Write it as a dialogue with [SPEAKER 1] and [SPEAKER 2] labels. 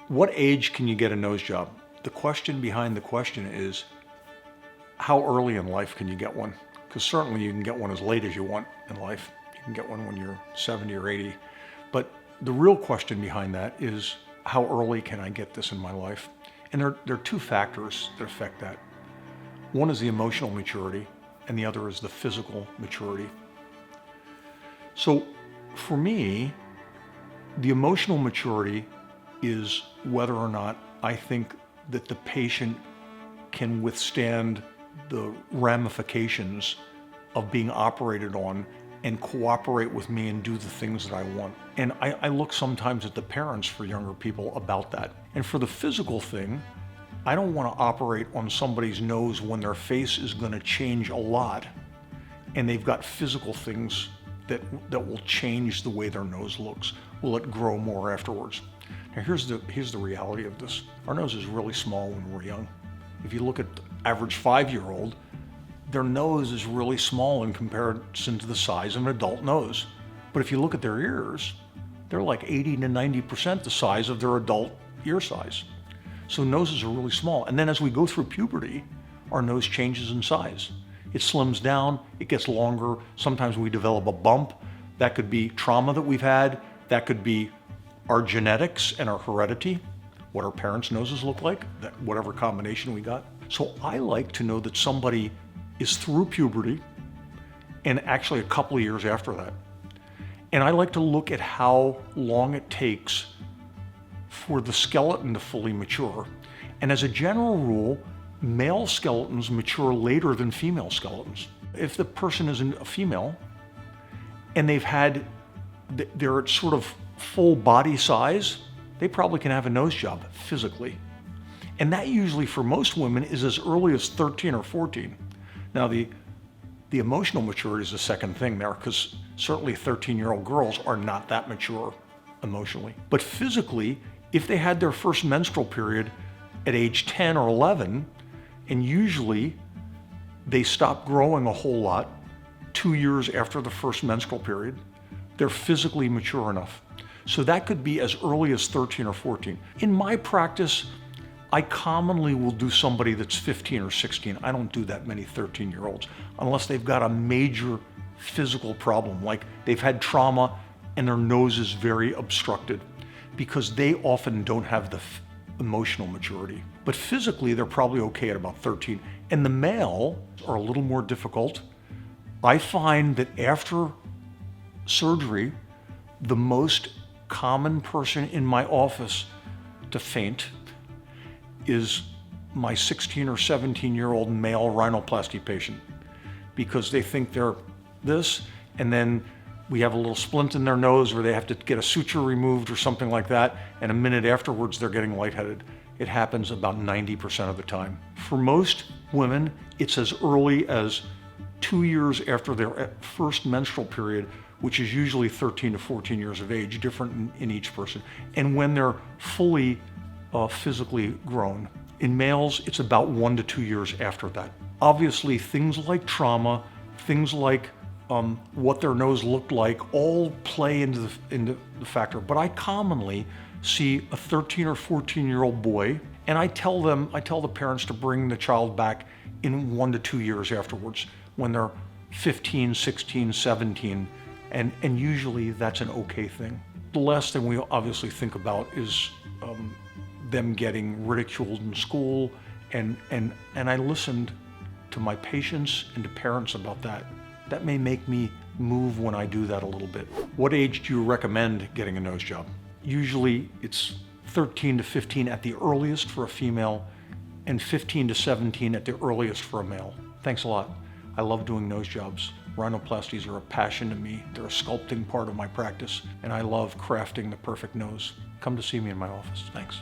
[SPEAKER 1] What age can you get a nose job? The question behind the question is, how early in life can you get one? Because certainly you can get one as late as you want in life. You can get one when you're 70 or 80. But the real question behind that is, how early can I get this in my life? And there are two factors that affect that. One is the emotional maturity, and the other is the physical maturity. So for me, the emotional maturity is whether or not I think that the patient can withstand the ramifications of being operated on and cooperate with me and do the things that I want. And I look sometimes at the parents for younger people about that. And for the physical thing, I don't want to operate on somebody's nose when their face is going to change a lot and they've got physical things that will change the way their nose looks. Will it grow more afterwards? Now here's the reality of this. Our nose is really small when we're young. If you look at the average 5-year-old, their nose is really small in comparison to the size of an adult nose. But if you look at their ears, they're like 80 to 90% the size of their adult ear size. So noses are really small. And then as we go through puberty, our nose changes in size. It slims down, it gets longer. Sometimes we develop a bump. That could be trauma that we've had. That could be our genetics and our heredity, what our parents' noses look like, that whatever combination we got. So I like to know that somebody is through puberty and actually a couple of years after that. And I like to look at how long it takes for the skeleton to fully mature. And as a general rule, male skeletons mature later than female skeletons. If the person is a female and they're at sort of full body size, they probably can have a nose job physically. And that usually for most women is as early as 13 or 14. Now the emotional maturity is the second thing there, because certainly 13-year-old girls are not that mature emotionally. But physically, if they had their first menstrual period at age 10 or 11, and usually they stop growing a whole lot 2 years after the first menstrual period, they're physically mature enough. So that could be as early as 13 or 14. In my practice, I commonly will do somebody that's 15 or 16. I don't do that many 13-year-olds unless they've got a major physical problem, like they've had trauma and their nose is very obstructed, because they often don't have the emotional maturity. But physically, they're probably okay at about 13. And the male are a little more difficult. I find that after surgery, the most common person in my office to faint is my 16 or 17-year-old male rhinoplasty patient, because they think they're this, and then we have a little splint in their nose where they have to get a suture removed or something like that, and a minute afterwards they're getting lightheaded. It happens about 90% of the time. For most women, it's as early as 2 years after their first menstrual period, which is usually 13 to 14 years of age, different in each person, and when they're fully physically grown. In males, it's about 1 to 2 years after that. Obviously, things like trauma, things like what their nose looked like, all play into the factor. But I commonly see a 13 or 14-year-old boy, and I tell the parents to bring the child back in 1 to 2 years afterwards, when they're 15, 16, 17, and usually that's an okay thing. The last thing we obviously think about is them getting ridiculed in school, and I listened to my patients and to parents about that. That may make me move when I do that a little bit. What age do you recommend getting a nose job? Usually it's 13 to 15 at the earliest for a female, and 15 to 17 at the earliest for a male. Thanks a lot. I love doing nose jobs. Rhinoplasties are a passion to me. They're a sculpting part of my practice, and I love crafting the perfect nose. Come to see me in my office. Thanks.